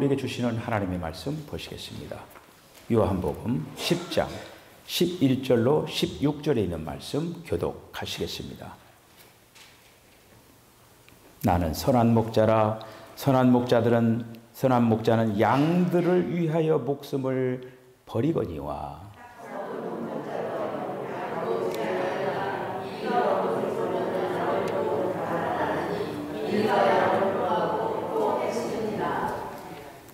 우리에게 주시는 하나님의 말씀 보시겠습니다. 요한복음 10장 11절로 16절에 있는 말씀 교독하시겠습니다. 나는 선한 목자라. 선한 목자는 양들을 위하여 목숨을 버리거니와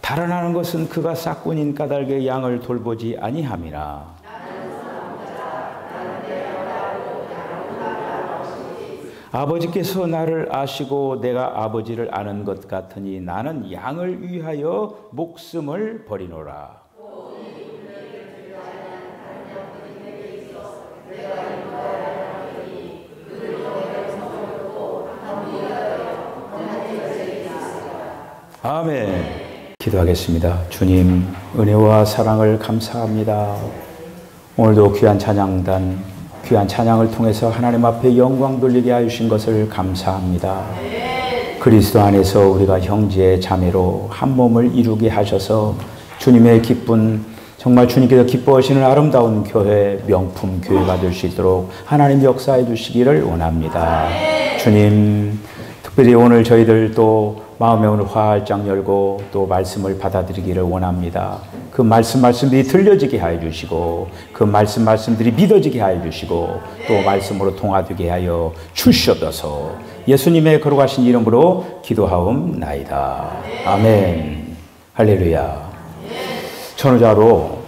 달아나는 것은 그가 싹군인 까닭에 양을 돌보지 아니함이라. 아버지께서 나를 아시고 내가 아버지를 아는 것 같으니 나는 양을 위하여 목숨을 버리노라. 아멘. 기도하겠습니다. 주님, 은혜와 사랑을 감사합니다. 오늘도 귀한 찬양단, 귀한 찬양을 통해서 하나님 앞에 영광 돌리게 하신 것을 감사합니다. 그리스도 안에서 우리가 형제 자매로 한 몸을 이루게 하셔서 주님의 기쁜, 정말 주님께서 기뻐하시는 아름다운 교회, 명품 교회가 될 수 있도록 하나님 역사해 주시기를 원합니다. 주님, 특별히 오늘 저희들 또 마음의 오늘 활짝 열고 또 말씀을 받아들이기를 원합니다. 그 말씀들이 들려지게 하여 주시고 그 말씀들이 믿어지게 하여 주시고 또 말씀으로 통하되게 하여 주시옵소서. 예수님의 거룩하신 이름으로 기도하옵나이다. 아멘. 할렐루야. 전후자로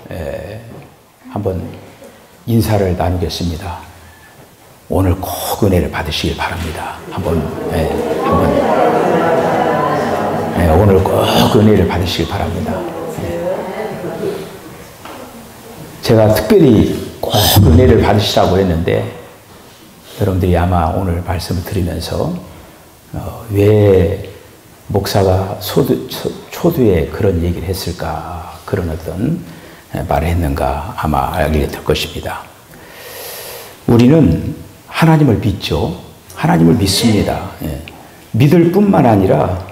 한번 인사를 나누겠습니다. 오늘 꼭 은혜를 받으시길 바랍니다. 오늘 꼭 은혜를 받으시길 바랍니다. 제가 특별히 꼭 은혜를 받으시라고 했는데 여러분들이 아마 오늘 말씀을 들으면서 왜 목사가 초두에 그런 얘기를 했을까, 그런 어떤 말을 했는가 아마 알게 될 것입니다. 우리는 하나님을 믿죠. 하나님을 믿습니다. 믿을 뿐만 아니라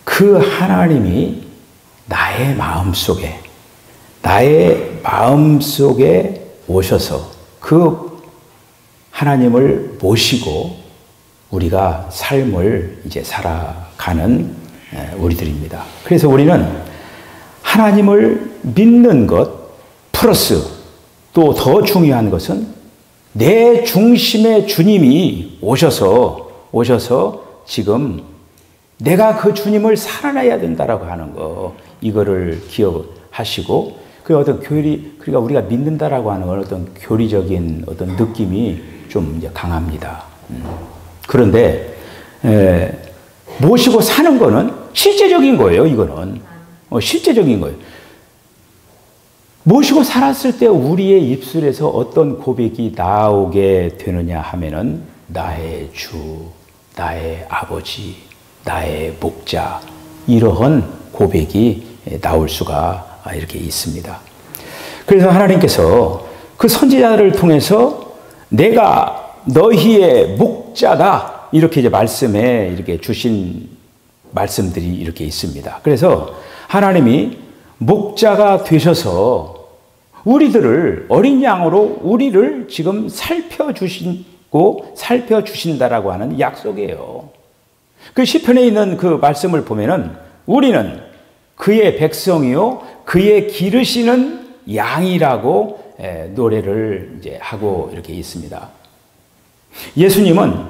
그 하나님이 나의 마음속에 오셔서 그 하나님을 모시고 우리가 삶을 이제 살아가는 우리들입니다. 그래서 우리는 하나님을 믿는 것 플러스 또 더 중요한 것은 내 중심의 주님이 오셔서 지금 내가 그 주님을 살아내야 된다라고 하는 거, 이거를 기억하시고, 그 어떤 그러니까 우리가 믿는다라고 하는 건 어떤 교리적인 어떤 느낌이 좀 이제 강합니다. 그런데, 모시고 사는 거는 실제적인 거예요, 이거는. 실제적인 거예요. 모시고 살았을 때 우리의 입술에서 어떤 고백이 나오게 되느냐 하면은, 나의 주, 나의 아버지, 나의 목자, 이러한 고백이 나올 수가 이렇게 있습니다. 그래서 하나님께서 그 선지자를 통해서 내가 너희의 목자다, 이렇게 이제 말씀에 이렇게 주신 말씀들이 이렇게 있습니다. 그래서 하나님이 목자가 되셔서 우리들을 어린 양으로 우리를 지금 살펴주신다라고 하는 약속이에요. 그 시편에 있는 그 말씀을 보면은 우리는 그의 백성이요 그의 기르시는 양이라고 노래를 이제 하고 이렇게 있습니다. 예수님은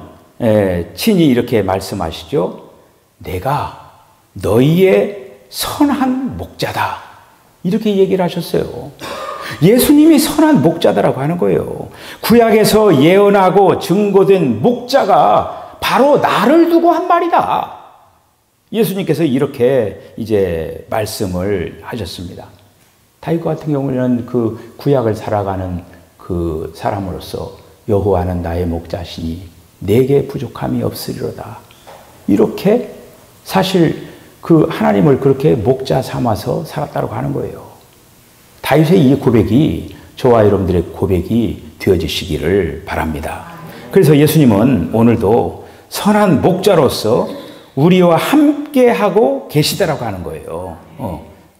친히 이렇게 말씀하시죠. 내가 너희의 선한 목자다, 이렇게 얘기를 하셨어요. 예수님이 선한 목자다라고 하는 거예요. 구약에서 예언하고 증거된 목자가 바로 나를 두고 한 말이다. 예수님께서 이렇게 이제 말씀을 하셨습니다. 다윗 같은 경우는 그 구약을 살아가는 그 사람으로서 여호와는 나의 목자시니 내게 부족함이 없으리로다, 이렇게 사실 그 하나님을 그렇게 목자 삼아서 살았다고 하는 거예요. 다윗의 이 고백이 저와 여러분들의 고백이 되어지시기를 바랍니다. 그래서 예수님은 오늘도 선한 목자로서 우리와 함께하고 계시다라고 하는 거예요.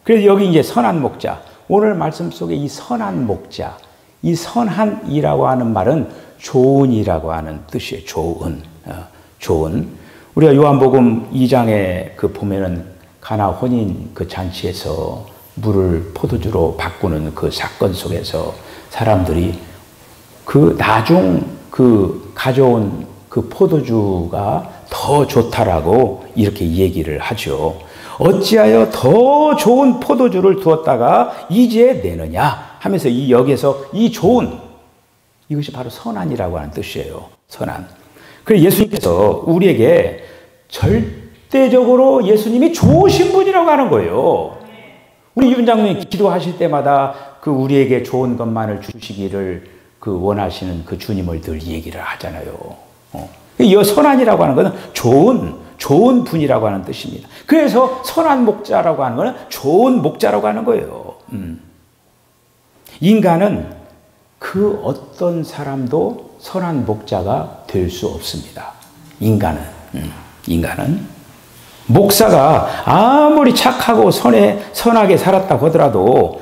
그래서 여기 이제 선한 목자, 오늘 말씀 속에 이 선한 목자, 이 선한이라고 하는 말은 좋은이라고 하는 뜻이에요. 좋은. 우리가 요한복음 2장에 그 보면은 가나 혼인 그 잔치에서 물을 포도주로 바꾸는 그 사건 속에서 사람들이 그 나중 그 가져온 그 포도주가 더 좋다라고 이렇게 얘기를 하죠. 어찌하여 더 좋은 포도주를 두었다가 이제 내느냐 하면서 이 여기에서 이 좋은, 이것이 바로 선한이라고 하는 뜻이에요. 선한. 그래서 예수님께서 우리에게 절대적으로 예수님이 좋으신 분이라고 하는 거예요. 우리 유분장님 기도하실 때마다 그 우리에게 좋은 것만을 주시기를 그 원하시는 그 주님을 늘 얘기를 하잖아요. 이 선한이라고 하는 것은 좋은 분이라고 하는 뜻입니다. 그래서 선한 목자라고 하는 것은 좋은 목자라고 하는 거예요. 인간은 그 어떤 사람도 선한 목자가 될 수 없습니다. 인간은 목사가 아무리 착하고 선하게 살았다고 하더라도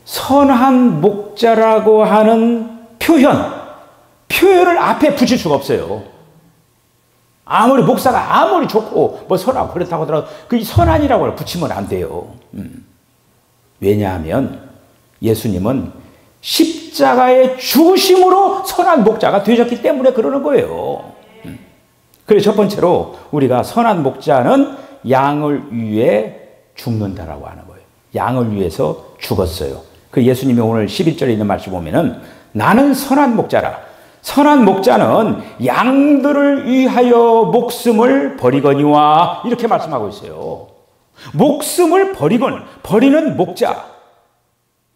선한 목자라고 하는 표현을 앞에 붙일 수가 없어요. 아무리 목사가 아무리 좋고 뭐 선하고 그렇다고 하더라도 그 선한이라고 붙이면 안 돼요. 왜냐하면 예수님은 십자가의 죽으심으로 선한 목자가 되셨기 때문에 그러는 거예요. 그래서 첫 번째로 우리가 선한 목자는 양을 위해 죽는다라고 하는 거예요. 양을 위해서 죽었어요. 그 예수님이 오늘 11절에 있는 말씀 보면은 나는 선한 목자라. 선한 목자는 양들을 위하여 목숨을 버리거니와 이렇게 말씀하고 있어요. 목숨을 버리는 목자.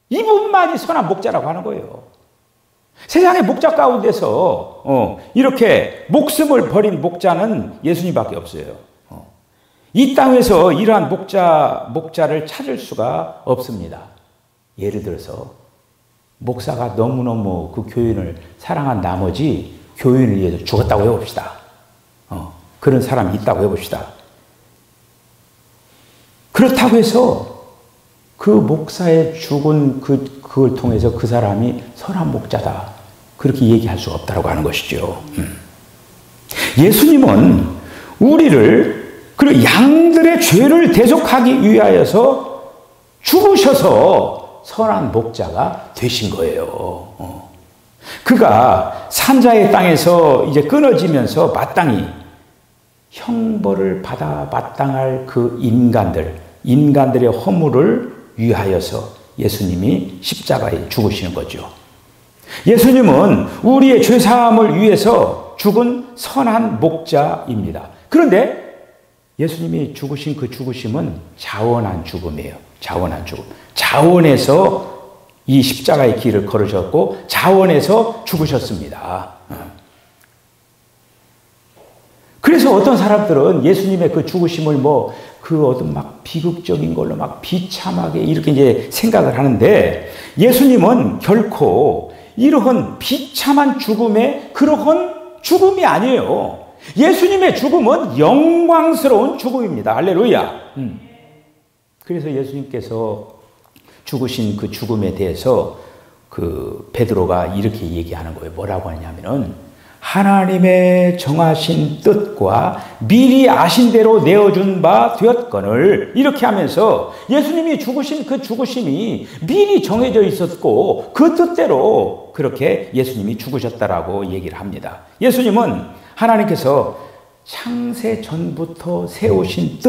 이분만이 선한 목자라고 하는 거예요. 세상의 목자 가운데서 이렇게 목숨을 버린 목자는 예수님밖에 없어요. 이 땅에서 이러한 목자를 찾을 수가 없습니다. 예를 들어서 목사가 너무너무 그 교인을 사랑한 나머지 교인을 위해서 죽었다고 해봅시다. 그런 사람이 있다고 해봅시다. 그렇다고 해서 그 목사의 죽은 그걸 통해서 그 사람이 선한 목자다. 그렇게 얘기할 수 없다고 하는 것이죠. 예수님은 우리를 그리고 양들의 죄를 대속하기 위하여서 죽으셔서 선한 목자가 되신 거예요. 그가 산자의 땅에서 이제 끊어지면서 마땅히 형벌을 받아 마땅할 그 인간들의 허물을 위하여서 예수님이 십자가에 죽으시는 거죠. 예수님은 우리의 죄사함을 위해서 죽은 선한 목자입니다. 그런데 예수님이 죽으신 그 죽으심은 자원한 죽음이에요. 자원한 죽음. 자원에서 이 십자가의 길을 걸으셨고 자원에서 죽으셨습니다. 그래서 어떤 사람들은 예수님의 그 죽으심을 그 어떤 막 비극적인 걸로 막 비참하게 이렇게 이제 생각을 하는데 예수님은 결코 이러한 비참한 그러한 죽음이 아니에요. 예수님의 죽음은 영광스러운 죽음입니다. 할렐루야. 그래서 예수님께서 죽으신 그 죽음에 대해서 그 베드로가 이렇게 얘기하는 거예요. 뭐라고 하냐면은 하나님의 정하신 뜻과 미리 아신 대로 내어준 바 되었거늘 이렇게 하면서 예수님이 죽으신 그 죽으심이 미리 정해져 있었고 그 뜻대로 그렇게 예수님이 죽으셨다라고 얘기를 합니다. 예수님은 하나님께서 창세 전부터 세우신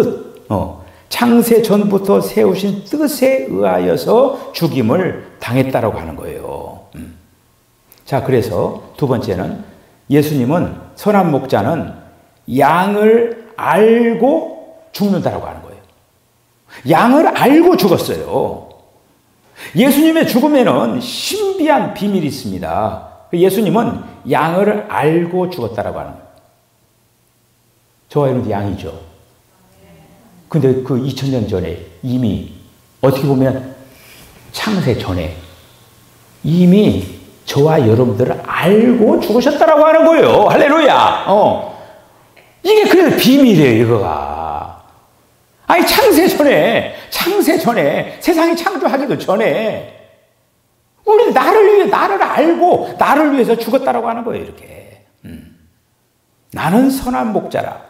창세 전부터 세우신 뜻에 의하여서 죽임을 당했다라고 하는 거예요. 자, 그래서 두 번째는 예수님은 선한 목자는 양을 알고 죽는다라고 하는 거예요. 양을 알고 죽었어요. 예수님의 죽음에는 신비한 비밀이 있습니다. 예수님은 양을 알고 죽었다라고 하는 거예요. 저와 여러분도 양이죠. 근데 그 2000년 전에 이미 어떻게 보면 창세 전에 이미 저와 여러분들을 알고 죽으셨다라고 하는 거예요. 할렐루야. 이게 그래서 비밀이에요, 이거가. 아니, 창세 전에, 세상이 창조하기도 전에, 우리는 나를 알고, 나를 위해서 죽었다라고 하는 거예요, 이렇게. 나는 선한 목자라.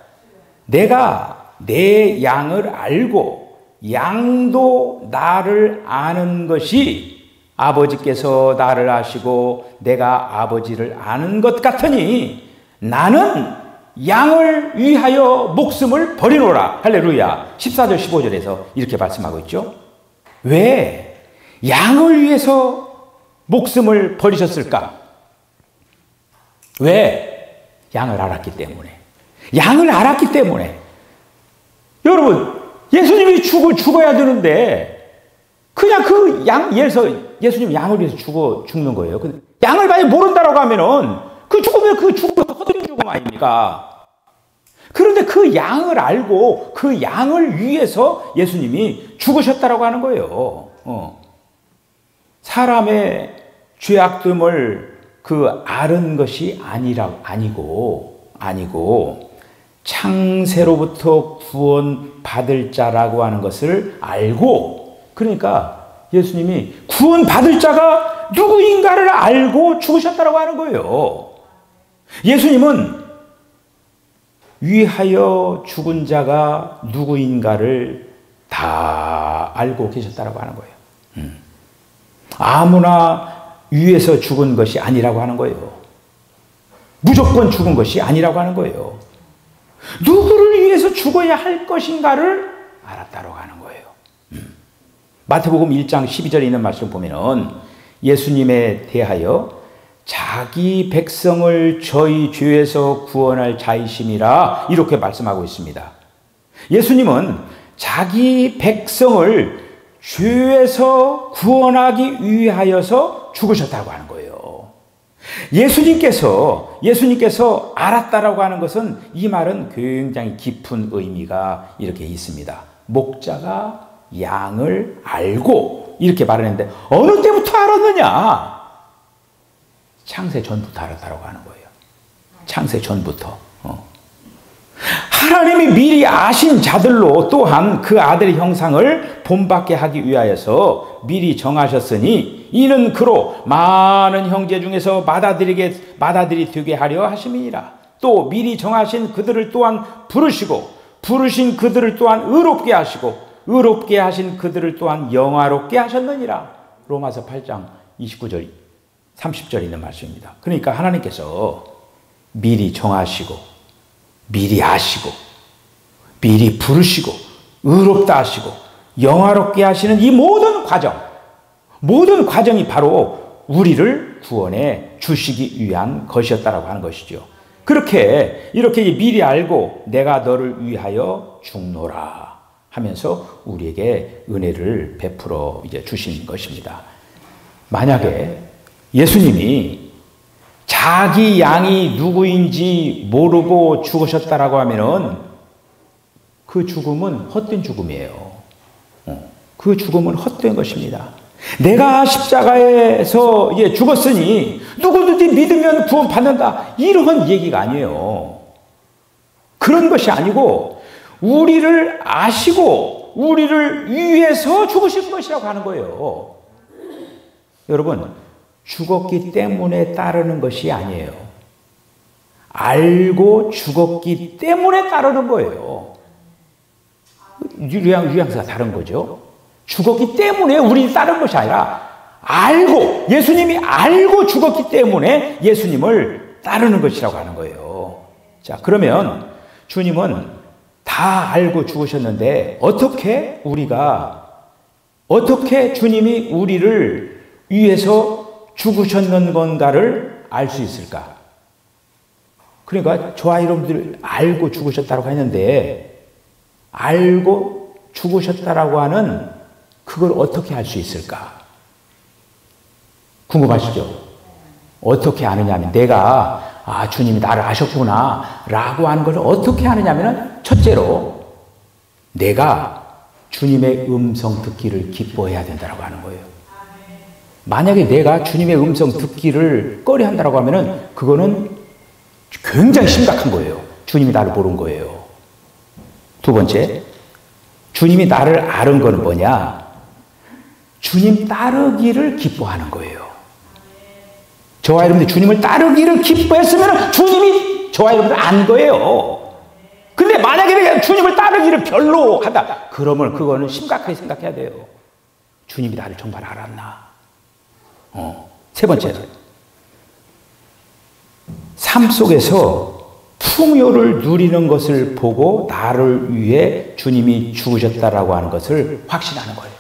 내가 내 양을 알고, 양도 나를 아는 것이 아버지께서 나를 아시고, 내가 아버지를 아는 것 같으니, 나는 양을 위하여 목숨을 버리노라. 할렐루야. 14절 15절에서 이렇게 말씀하고 있죠. 왜 양을 위해서 목숨을 버리셨을까? 왜? 양을 알았기 때문에. 양을 알았기 때문에. 여러분, 예수님이 죽어야 되는데 그냥 그 양, 예를 들어서 예수님 양을 위해서 죽는 거예요. 양을 만약 모른다라고 하면은 그 죽음은 헛되이 죽음 아닙니까? 그런데 그 양을 알고 그 양을 위해서 예수님이 죽으셨다라고 하는 거예요. 사람의 죄악됨을 아는 것이 아니고 창세로부터 구원 받을 자라고 하는 것을 알고, 그러니까 예수님이 구원 받을 자가 누구인가를 알고 죽으셨다라고 하는 거예요. 예수님은 위하여 죽은 자가 누구인가를 다 알고 계셨다라고 하는 거예요. 아무나 위해서 죽은 것이 아니라고 하는 거예요. 무조건 죽은 것이 아니라고 하는 거예요. 누구를 위해서 죽어야 할 것인가를 알았다라고 하는 거예요. 마태복음 1장 12절에 있는 말씀 보면은 예수님에 대하여 자기 백성을 저희 죄에서 구원할 자이심이라 이렇게 말씀하고 있습니다. 예수님은 자기 백성을 죄에서 구원하기 위하여서 죽으셨다고 하는 거예요. 예수님께서 알았다라고 하는 것은, 이 말은 굉장히 깊은 의미가 이렇게 있습니다. 목자가 양을 알고 이렇게 말했는데 어느 때부터 알았느냐? 창세 전부터 알았다라고 하는 거예요. 창세 전부터. 하나님이 미리 아신 자들로 또한 그 아들의 형상을 본받게 하기 위하여서 미리 정하셨으니 이는 그로 많은 형제 중에서 마다들이 되게 하려 하심이니라. 또 미리 정하신 그들을 또한 부르시고 부르신 그들을 또한 의롭게 하시고 의롭게 하신 그들을 또한 영화롭게 하셨느니라. 로마서 8장 29절 30절에 있는 말씀입니다. 그러니까 하나님께서 미리 정하시고 미리 아시고 미리 부르시고 의롭다 하시고 영화롭게 하시는 이 모든 과정이 바로 우리를 구원해 주시기 위한 것이었다라고 하는 것이죠. 이렇게 미리 알고 내가 너를 위하여 죽노라 하면서 우리에게 은혜를 베풀어 주신 것입니다. 만약에 예수님이 자기 양이 누구인지 모르고 죽으셨다라고 하면은 그 죽음은 헛된 죽음이에요. 그 죽음은 헛된 것입니다. 내가 십자가에서 죽었으니 누구든지 믿으면 구원받는다, 이런 얘기가 아니에요. 그런 것이 아니고 우리를 아시고 우리를 위해서 죽으신 것이라고 하는 거예요. 여러분, 죽었기 때문에 따르는 것이 아니에요. 알고 죽었기 때문에 따르는 거예요. 뉘앙스가 다른 거죠. 죽었기 때문에 우리 따른 것이 아니라 예수님이 알고 죽었기 때문에 예수님을 따르는 것이라고 하는 거예요. 자, 그러면 주님은 다 알고 죽으셨는데 어떻게 주님이 우리를 위해서 죽으셨는 건가를 알 수 있을까? 그러니까 저와 여러분들 알고 죽으셨다고 했는데 알고 죽으셨다라고 하는 그걸 어떻게 알 수 있을까? 궁금하시죠? 어떻게 아느냐면 내가 주님이 나를 아셨구나 라고 하는 걸 어떻게 아느냐면 첫째로 내가 주님의 음성 듣기를 기뻐해야 된다고 하는 거예요. 만약에 내가 주님의 음성 듣기를 꺼려한다고 하면은 그거는 굉장히 심각한 거예요. 주님이 나를 보는 거예요. 두 번째, 주님이 나를 아는 건 뭐냐? 주님 따르기를 기뻐하는 거예요. 저와 여러분들 주님을 따르기를 기뻐했으면 주님이 저와 여러분들 안 거예요. 근데 만약에 내가 주님을 따르기를 별로 하다, 그러면 그거는 심각하게 생각해야 돼요. 주님이 나를 정말 알았나? 세 번째는 삶 속에서 풍요를 누리는 것을 보고 나를 위해 주님이 죽으셨다라고 하는 것을 확신하는 거예요.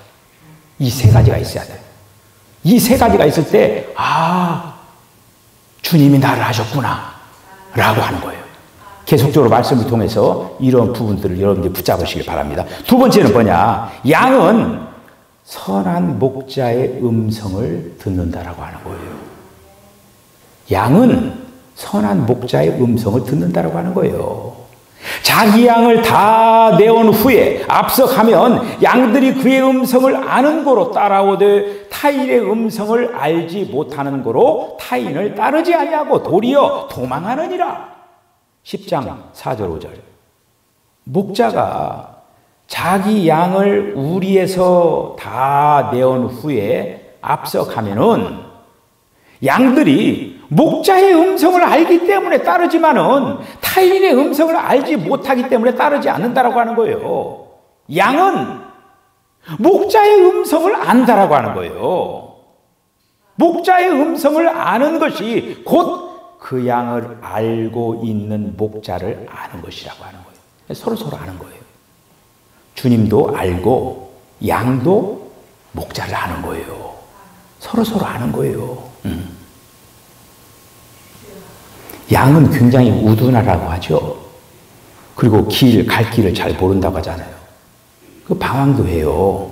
이 세 가지가 있어야 돼요. 이 세 가지가 있을 때, 주님이 나를 하셨구나 라고 하는 거예요. 계속적으로 말씀을 통해서 이런 부분들을 여러분들이 붙잡으시길 바랍니다. 두 번째는 뭐냐? 양은 선한 목자의 음성을 듣는다라고 하는 거예요. 양은 선한 목자의 음성을 듣는다라고 하는 거예요. 자기 양을 다 내온 후에 앞서 가면 양들이 그의 음성을 아는 거로 따라오되 타인의 음성을 알지 못하는 거로 타인을 따르지 아니하고 도리어 도망하느니라. 10장 4절 5절. 목자가 자기 양을 우리에서 다 내온 후에 앞서 가면은 양들이 목자의 음성을 알기 때문에 따르지만은 타인의 음성을 알지 못하기 때문에 따르지 않는다라고 하는 거예요. 양은 목자의 음성을 안다라고 하는 거예요. 목자의 음성을 아는 것이 곧 그 양을 알고 있는 목자를 아는 것이라고 하는 거예요. 서로 아는 거예요. 주님도 알고 양도 목자를 아는 거예요. 서로 아는 거예요. 양은 굉장히 우둔하라고 하죠. 그리고 갈 길을 잘 모른다고 하잖아요. 그 방황도 해요.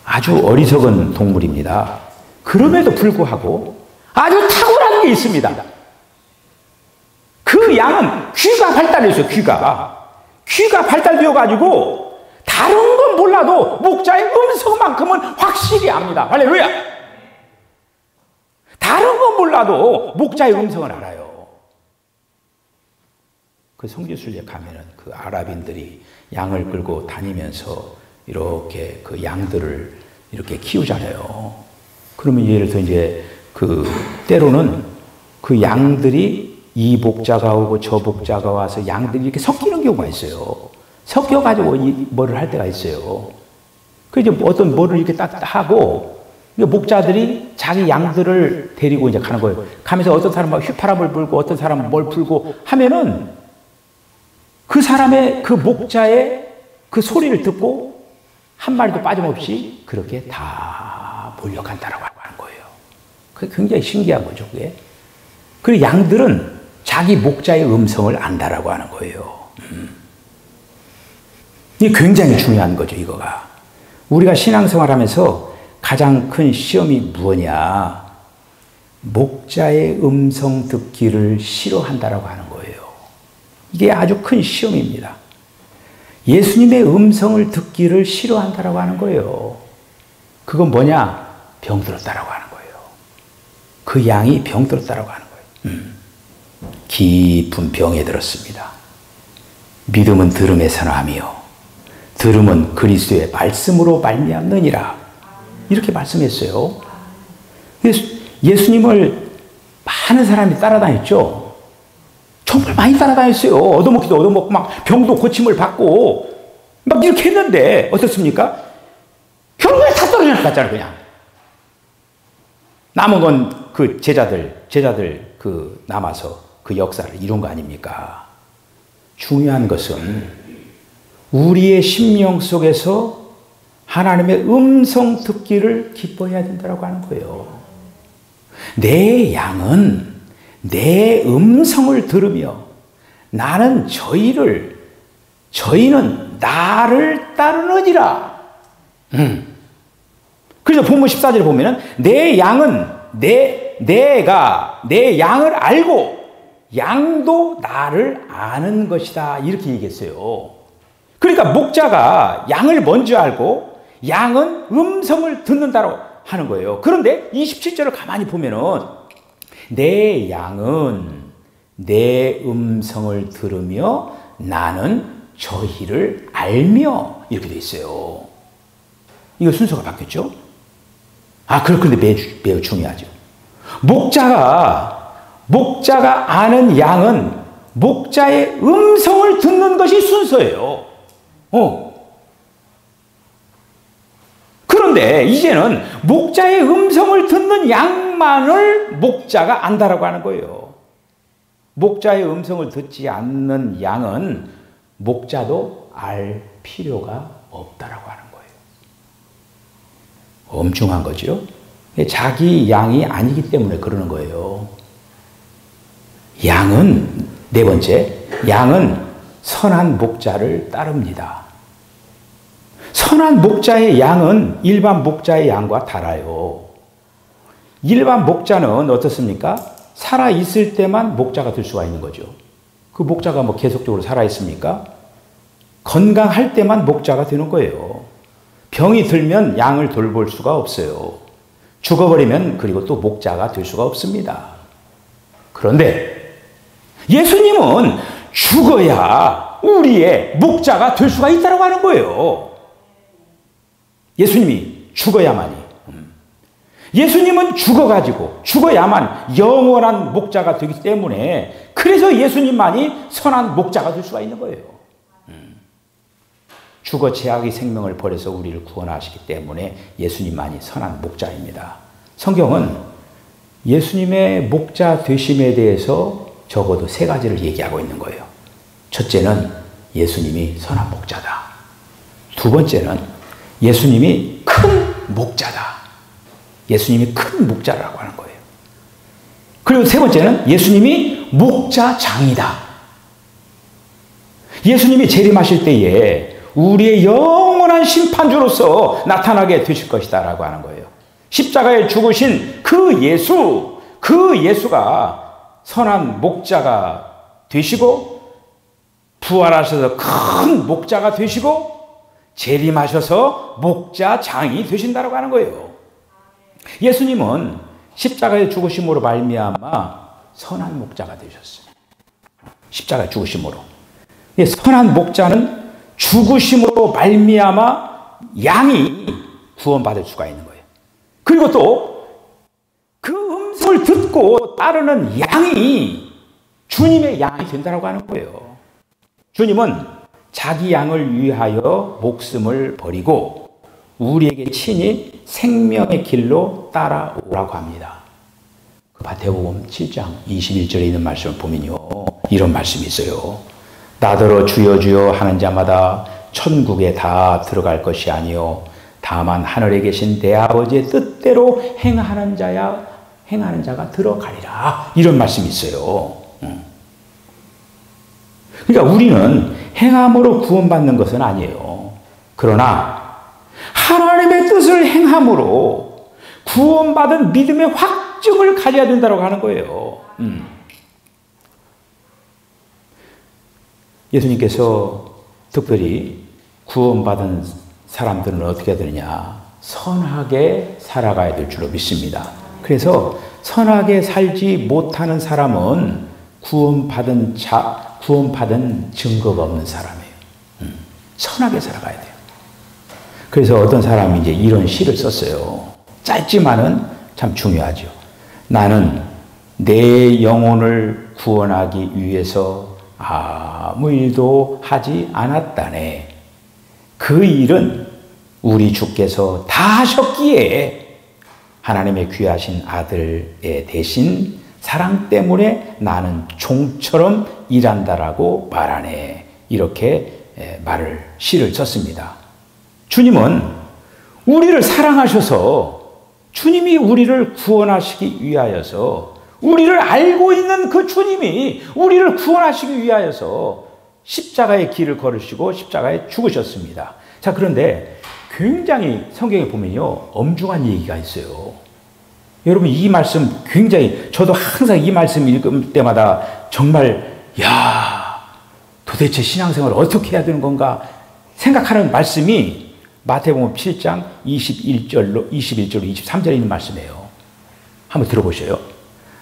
아주 어리석은 동물입니다. 그럼에도 불구하고 아주 탁월한 게 있습니다. 그 양은 귀가 발달했어요. 귀가 발달되어가지고 다른 건 몰라도 목자의 음성만큼은 확실히 압니다. 할렐루야! 다른 건 몰라도 목자의 음성을 알아요. 그 성지순례 가면은 그 아랍인들이 양을 끌고 다니면서 이렇게 그 양들을 이렇게 키우잖아요. 그러면 예를 들어 이제 때로는 그 양들이 이 목자가 오고 저 목자가 와서 양들이 이렇게 섞이는 경우가 있어요. 섞여가지고 뭐를 할 때가 있어요. 그 이제 어떤 뭐를 이렇게 딱 하고 목자들이 자기 양들을 데리고 이제 가는 거예요. 가면서 어떤 사람은 휘파람을 불고 어떤 사람은 뭘 불고 하면은 그 사람의 그 목자의 그 소리를 듣고 한 마리도 빠짐없이 그렇게 다 몰려간다라고 하는 거예요. 그게 굉장히 신기한 거죠, 그게. 그리고 양들은 자기 목자의 음성을 안다라고 하는 거예요. 이게 굉장히 중요한 거죠, 이거가. 우리가 신앙생활 하면서 가장 큰 시험이 뭐냐? 목자의 음성 듣기를 싫어한다라고 하는 거예요. 이게 아주 큰 시험입니다. 예수님의 음성을 듣기를 싫어한다라고 하는 거예요. 그건 뭐냐? 병들었다라고 하는 거예요. 그 양이 병들었다라고 하는 거예요. 깊은 병에 들었습니다. 믿음은 들음에서 나며 들음은 그리스도의 말씀으로 말미암느니라. 이렇게 말씀했어요. 예수님을 많은 사람이 따라다녔죠. 정말 많이 따라다녔어요. 얻어먹기도 얻어먹고 막 병도 고침을 받고 막 이렇게 했는데 어떻습니까? 결국에 다 떨어져 나갔잖아요. 그냥 남은 건 그 제자들 그 남아서 그 역사를 이룬 거 아닙니까? 중요한 것은 우리의 심령 속에서 하나님의 음성 듣기를 기뻐해야 된다고 하는 거예요. 내 양은 내 음성을 들으며 저희는 나를 따르느니라. 그래서 본문 14절에 보면은 내 양은 내가 내 양을 알고 양도 나를 아는 것이다. 이렇게 얘기했어요. 그러니까 목자가 양을 먼저 알고 양은 음성을 듣는다고 하는 거예요. 그런데 27절을 가만히 보면은 내 양은 내 음성을 들으며 나는 저희를 알며 이렇게 돼 있어요. 이거 순서가 바뀌었죠? 그런데 매우 중요하죠. 목자가 아는 양은 목자의 음성을 듣는 것이 순서예요. 그런데 이제는 목자의 음성을 듣는 양만을 목자가 안다라고 하는 거예요. 목자의 음성을 듣지 않는 양은 목자도 알 필요가 없다라고 하는 거예요. 엄중한 거죠. 자기 양이 아니기 때문에 그러는 거예요. 네 번째, 양은 선한 목자를 따릅니다. 선한 목자의 양은 일반 목자의 양과 달라요. 일반 목자는 어떻습니까? 살아있을 때만 목자가 될 수가 있는 거죠. 그 목자가 계속적으로 살아있습니까? 건강할 때만 목자가 되는 거예요. 병이 들면 양을 돌볼 수가 없어요. 죽어버리면 그리고 또 목자가 될 수가 없습니다. 그런데 예수님은 죽어야 우리의 목자가 될 수가 있다고 하는 거예요. 예수님이 죽어야만이. 예수님은 죽어야만 영원한 목자가 되기 때문에 그래서 예수님만이 선한 목자가 될 수가 있는 거예요. 죽어 죄악의 생명을 버려서 우리를 구원하시기 때문에 예수님만이 선한 목자입니다. 성경은 예수님의 목자 되심에 대해서 적어도 3가지를 얘기하고 있는 거예요. 첫째는 예수님이 선한 목자다. 두 번째는 예수님이 큰 목자다. 예수님이 큰 목자라고 하는 거예요. 그리고 세 번째는 예수님이 목자장이다. 예수님이 재림하실 때에 우리의 영원한 심판주로서 나타나게 되실 것이다 라고 하는 거예요. 십자가에 죽으신 그 예수가 선한 목자가 되시고 부활하셔서 큰 목자가 되시고 재림하셔서 목자장이 되신다라고 하는 거예요. 예수님은 십자가에 죽으심으로 말미암아 선한 목자가 되셨어요. 십자가에 죽으심으로. 선한 목자는 죽으심으로 말미암아 양이 구원받을 수가 있는 거예요. 그리고 또 그 음성을 듣고 따르는 양이 주님의 양이 된다고 하는 거예요. 주님은 자기 양을 위하여 목숨을 버리고 우리에게 친히 생명의 길로 따라오라고 합니다. 그 마태복음 7장 21절에 있는 말씀을 보면요, 이런 말씀이 있어요. 나더러 주여 주여 하는 자마다 천국에 다 들어갈 것이 아니요 다만 하늘에 계신 내 아버지의 뜻대로 행하는 자가 들어가리라. 이런 말씀이 있어요. 그러니까 우리는 행함으로 구원받는 것은 아니에요. 그러나 하나님의 뜻을 행함으로 구원받은 믿음의 확증을 가져야 된다고 하는 거예요. 예수님께서 특별히 구원받은 사람들은 어떻게 해야 되느냐? 선하게 살아가야 될 줄로 믿습니다. 그래서 선하게 살지 못하는 사람은 구원받은 증거가 없는 사람이에요. 선하게 살아가야 돼요. 그래서 어떤 사람이 이제 이런 시를 썼어요. 짧지만은 참 중요하죠. 나는 내 영혼을 구원하기 위해서 아무 일도 하지 않았다네. 그 일은 우리 주께서 다 하셨기에 하나님의 귀하신 아들의 대신 사랑 때문에 나는 종처럼 일한다라고 말하네. 이렇게 시를 썼습니다. 주님은 우리를 사랑하셔서 주님이 우리를 구원하시기 위하여서 우리를 알고 있는 그 주님이 우리를 구원하시기 위하여서 십자가의 길을 걸으시고 십자가에 죽으셨습니다. 자, 그런데 굉장히 성경에 보면요, 엄중한 얘기가 있어요. 여러분, 이 말씀 굉장히, 저도 항상 이 말씀 읽을 때마다 정말, 도대체 신앙생활을 어떻게 해야 되는 건가 생각하는 말씀이 마태복음 7장 21절로 23절에 있는 말씀이에요. 한번 들어보세요.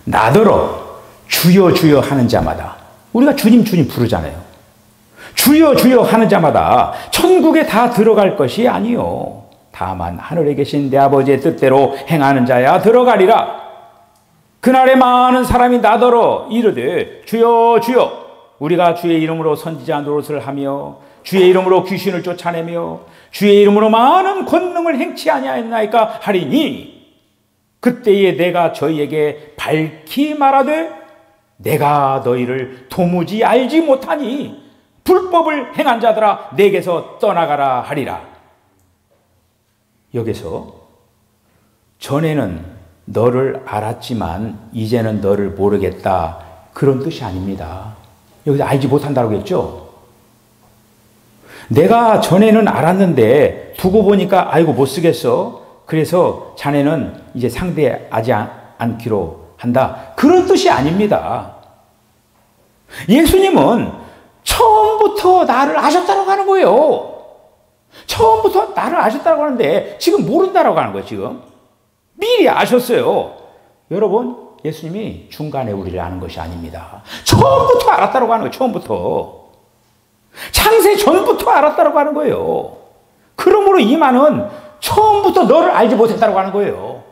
나더러 주여 주여 하는 자마다, 우리가 주님 주님 부르잖아요. 주여 주여 하는 자마다 천국에 다 들어갈 것이 아니요 다만 하늘에 계신 내 아버지의 뜻대로 행하는 자야 들어가리라. 그날에 많은 사람이 나더러 이르되 주여 주여 우리가 주의 이름으로 선지자 노릇을 하며 주의 이름으로 귀신을 쫓아내며 주의 이름으로 많은 권능을 행치 아니하였나이까 하리니, 그때에 내가 저희에게 밝히 말하되 내가 너희를 도무지 알지 못하니 불법을 행한 자들아 내게서 떠나가라 하리라. 여기서 전에는 너를 알았지만 이제는 너를 모르겠다, 그런 뜻이 아닙니다. 여기서 알지 못한다고 했죠. 내가 전에는 알았는데 두고 보니까 아이고 못 쓰겠어, 그래서 자네는 이제 상대하지 않기로 한다, 그런 뜻이 아닙니다. 예수님은 처음부터 나를 아셨다고 하는 거예요. 처음부터 나를 아셨다고 하는데 지금 모른다고 하는 거예요. 지금 미리 아셨어요. 여러분, 예수님이 중간에 우리를 아는 것이 아닙니다. 처음부터 알았다고 하는 거예요. 처음부터. 창세 전부터 알았다고 하는 거예요. 그러므로 이 말은 처음부터 너를 알지 못했다고 하는 거예요.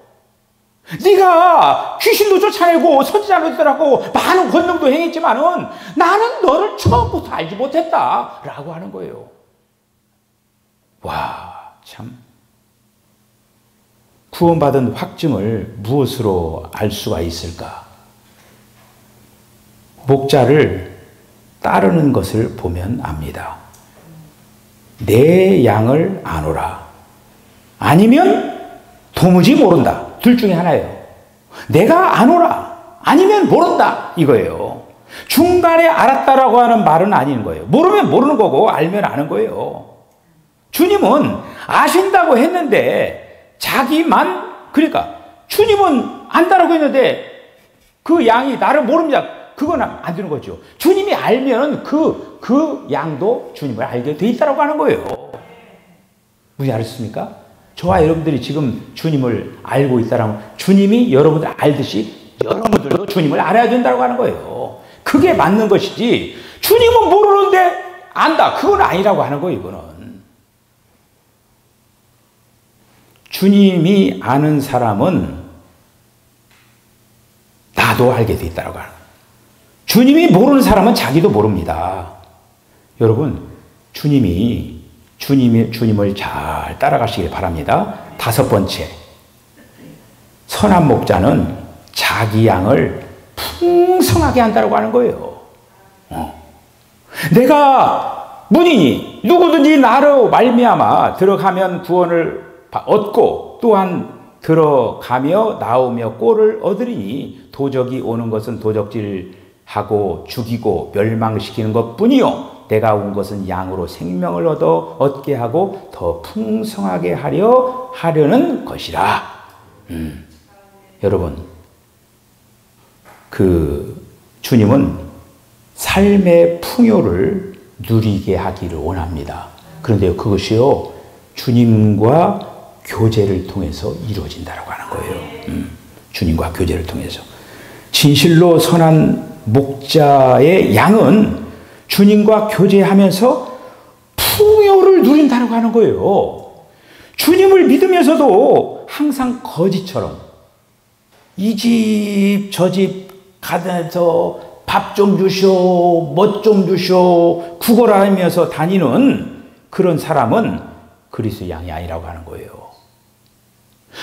네가 귀신도 쫓아내고 선지자도 하고 많은 권능도 행했지만은 나는 너를 처음부터 알지 못했다라고 하는 거예요. 와, 참. 구원받은 확증을 무엇으로 알 수가 있을까? 목자를 따르는 것을 보면 압니다. 내 양을 아노라. 아니면 도무지 모른다. 둘 중에 하나예요. 내가 아노라. 아니면 모른다. 이거예요. 중간에 알았다라고 하는 말은 아닌 거예요. 모르면 모르는 거고 알면 아는 거예요. 주님은 아신다고 했는데 자기만, 그러니까 주님은 안다라고 했는데 그 양이 나를 모릅니다. 그건 안 되는 거죠. 주님이 알면 그 양도 주님을 알게 돼 있다라고 하는 거예요. 무슨 알았습니까? 저와 여러분들이 지금 주님을 알고 있다라면 주님이 여러분들 알듯이 여러분들도 주님을 알아야 된다고 하는 거예요. 그게 맞는 것이지 주님은 모르는데 안다, 그건 아니라고 하는 거예요. 이거는 주님이 아는 사람은 나도 알게 돼 있다고 하는 거예요. 주님이 모르는 사람은 자기도 모릅니다. 여러분, 주님을 잘 따라가시길 바랍니다. 다섯 번째, 선한 목자는 자기 양을 풍성하게 한다고 하는 거예요. 내가 문이니 누구든지 나로 말미암아 들어가면 구원을 얻고 또한 들어가며 나오며 꼴을 얻으리니 도적이 오는 것은 도적질하고 죽이고 멸망시키는 것뿐이요 내가 온 것은 양으로 생명을 얻게 하고 더 풍성하게 하려는 것이라. 여러분, 주님은 삶의 풍요를 누리게 하기를 원합니다. 그런데 그것이요 주님과 교제를 통해서 이루어진다고 하는 거예요. 주님과 교제를 통해서. 진실로 선한 목자의 양은 주님과 교제하면서 풍요를 누린다고 하는 거예요. 주님을 믿으면서도 항상 거지처럼 이 집 저 집 가서 밥 좀 주쇼, 멋 좀 주쇼 구걸하면서 다니는 그런 사람은 그리스도의 양이 아니라고 하는 거예요.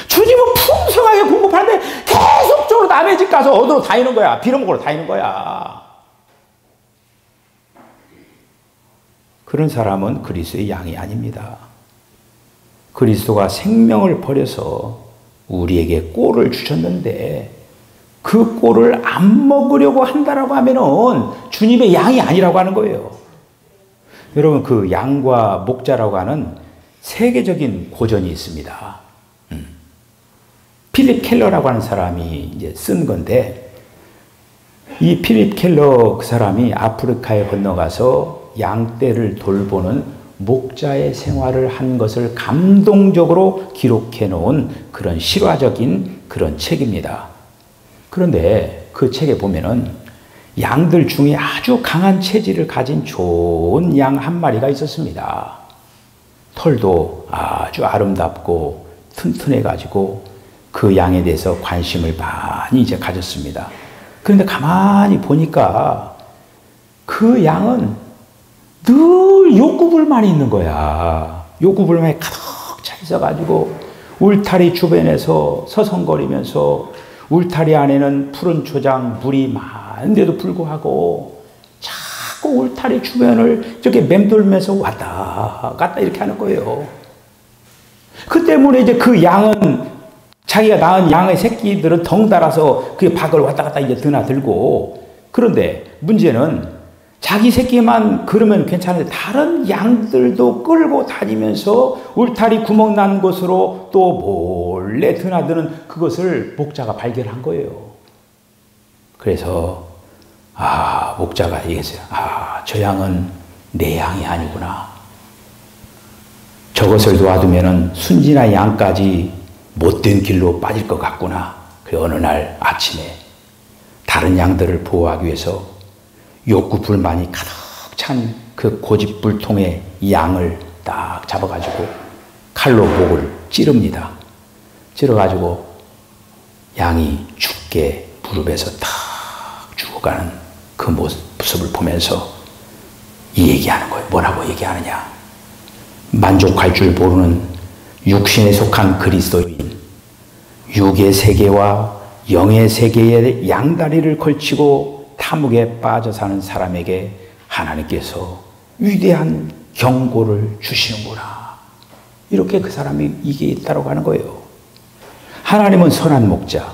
주님은 풍성하게 공급하는데 계속적으로 남의 집 가서 얻으러 다니는 거야. 빌어먹으러 다니는 거야. 그런 사람은 그리스도의 양이 아닙니다. 그리스도가 생명을 버려서 우리에게 꼴을 주셨는데 그 꼴을 안 먹으려고 한다라고 하면은 주님의 양이 아니라고 하는 거예요. 여러분, 그 양과 목자라고 하는 세계적인 고전이 있습니다. 필립 켈러라고 하는 사람이 이제 쓴 건데, 이 필립 켈러 그 사람이 아프리카에 건너가서 양떼를 돌보는 목자의 생활을 한 것을 감동적으로 기록해 놓은 그런 실화적인 그런 책입니다. 그런데 그 책에 보면은 양들 중에 아주 강한 체질을 가진 좋은 양 한 마리가 있었습니다. 털도 아주 아름답고 튼튼해가지고 그 양에 대해서 관심을 많이 이제 가졌습니다. 그런데 가만히 보니까 그 양은 늘 욕구불만이 있는 거야. 욕구불만이 가득 차 있어가지고 울타리 주변에서 서성거리면서 울타리 안에는 푸른 초장 물이 많은데도 불구하고 자꾸 울타리 주변을 이렇게 맴돌면서 왔다 갔다 이렇게 하는 거예요. 그 때문에 이제 그 양은 자기가 낳은 양의 새끼들은 덩달아서 그 밖을 왔다 갔다 이제 드나들고, 그런데 문제는 자기 새끼만 그러면 괜찮은데 다른 양들도 끌고 다니면서 울타리 구멍 난 곳으로 또 몰래 드나드는 그것을 목자가 발견한 거예요. 그래서 목자가 얘기했어요. 저 양은 내 양이 아니구나. 저것을 놓아두면은 순진한 양까지 못된 길로 빠질 것 같구나. 그 어느 날 아침에 다른 양들을 보호하기 위해서 욕구 불만이 가득 찬 그 고집불통의 양을 딱 잡아가지고 칼로 목을 찌릅니다. 찌러가지고 양이 죽게 무릎에서 탁 죽어가는 그 모습을 보면서 이 얘기하는 거예요. 뭐라고 얘기하느냐. 만족할 줄 모르는 육신에 속한 그리스도인, 육의 세계와 영의 세계의 양다리를 걸치고 탐욕에 빠져 사는 사람에게 하나님께서 위대한 경고를 주시는구나. 이렇게 그 사람이 이게 있다고 하는 거예요. 하나님은 선한 목자,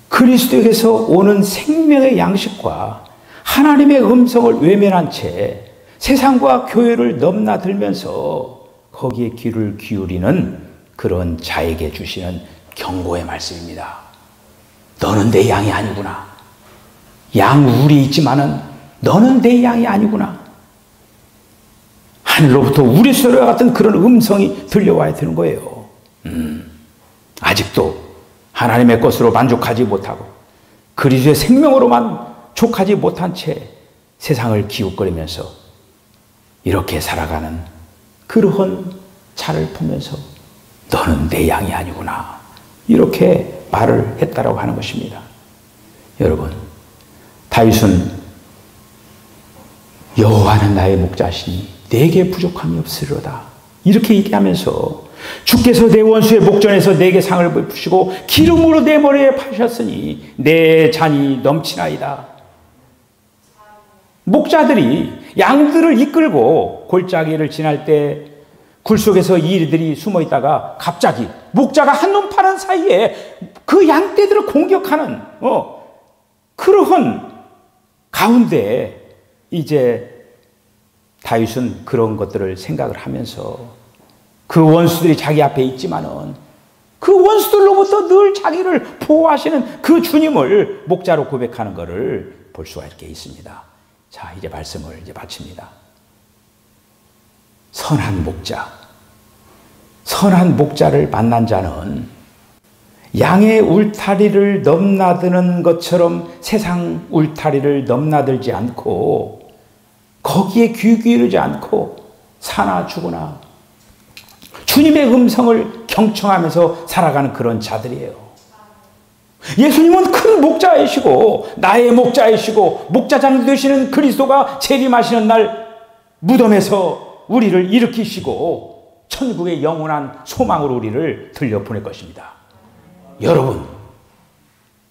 그리스도에게서 오는 생명의 양식과 하나님의 음성을 외면한 채 세상과 교회를 넘나들면서 거기에 귀를 기울이는 그런 자에게 주시는 경고의 말씀입니다. 너는 내 양이 아니구나. 양 우리 있지만은 너는 내 양이 아니구나. 하늘로부터 우리 소리와 같은 그런 음성이 들려와야 되는 거예요. 아직도 하나님의 것으로 만족하지 못하고 그리스도의 생명으로만 족하지 못한 채 세상을 기웃거리면서 이렇게 살아가는 그러한 자를 보면서 너는 내 양이 아니구나. 이렇게 말을 했다라고 하는 것입니다. 여러분, 다윗은 여호와는 나의 목자시니 내게 부족함이 없으리로다. 이렇게 얘기하면서 주께서 내 원수의 목전에서 내게 상을 베푸시고 기름으로 내 머리에 파셨으니 내 잔이 넘치나이다. 목자들이 양들을 이끌고 골짜기를 지날 때 굴 속에서 이들이 숨어 있다가 갑자기 목자가 한눈 파는 사이에 그 양떼들을 공격하는 그러한 가운데 이제 다윗은 그런 것들을 생각을 하면서 그 원수들이 자기 앞에 있지만은 그 원수들로부터 늘 자기를 보호하시는 그 주님을 목자로 고백하는 것을 볼 수가 이렇게 있습니다. 자, 이제 말씀을 이제 마칩니다. 선한 목자. 선한 목자를 만난 자는 양의 울타리를 넘나드는 것처럼 세상 울타리를 넘나들지 않고 거기에 귀 기울이지 않고 사나 죽으나 주님의 음성을 경청하면서 살아가는 그런 자들이에요. 예수님은 큰 목자이시고 나의 목자이시고 목자장 되시는 그리스도가 재림하시는 날 무덤에서 우리를 일으키시고 천국의 영원한 소망으로 우리를 들려보낼 것입니다. 여러분,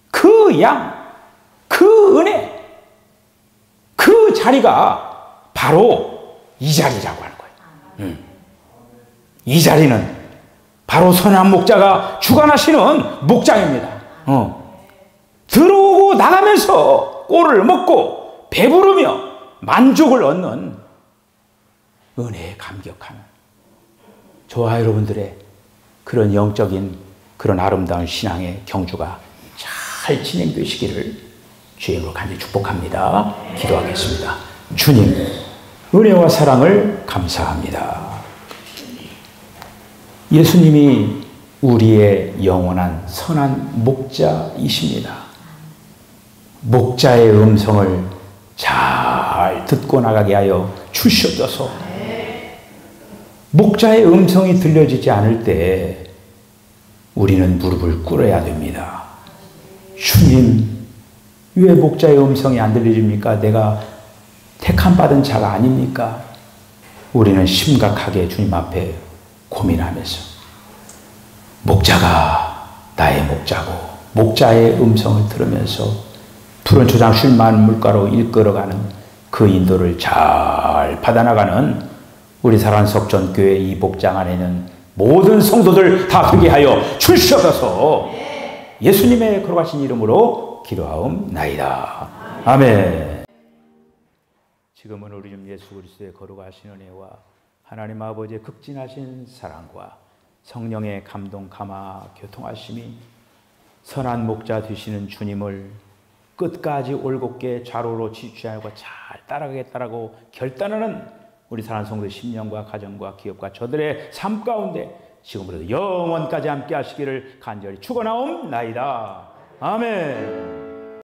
그 양, 그 은혜, 그 자리가 바로 이 자리라고 하는 거예요. 이 자리는 바로 선한 목자가 주관하시는 목장입니다. 들어오고 나가면서 꼴을 먹고 배부르며 만족을 얻는 은혜에 감격하는 저와 여러분들의 그런 영적인 그런 아름다운 신앙의 경주가 잘 진행되시기를 주님으로 간절히 축복합니다. 기도하겠습니다. 주님, 은혜와 사랑을 감사합니다. 예수님이 우리의 영원한 선한 목자이십니다. 목자의 음성을 잘 듣고 나가게 하여 주시옵소서. 목자의 음성이 들려지지 않을 때 우리는 무릎을 꿇어야 됩니다. 주님, 왜 목자의 음성이 안 들려집니까? 내가 택함 받은 자가 아닙니까? 우리는 심각하게 주님 앞에 고민하면서 목자가 나의 목자고 목자의 음성을 들으면서 푸른 초장 쉴 많은 물가로 이끌어가는 그 인도를 잘 받아나가는 우리 사랑하는 석전교회 이 복장 안에는 모든 성도들 다 되게 하여 주시옵소서. 예수님의 거룩하신 이름으로 기도하옵나이다. 아멘. 지금은 우리 주 예수 그리스도의 거룩하신 은혜와 하나님 아버지의 극진하신 사랑과 성령의 감동 감화 교통하심이 선한 목자 되시는 주님을 끝까지 올곧게 좌로로 지취하고 잘 따라가겠다라고 결단하는 우리 사랑하는 성도의 심령과 가정과 기업과 저들의 삶 가운데 지금부터 영원까지 함께 하시기를 간절히 축원하옵나이다. 아멘.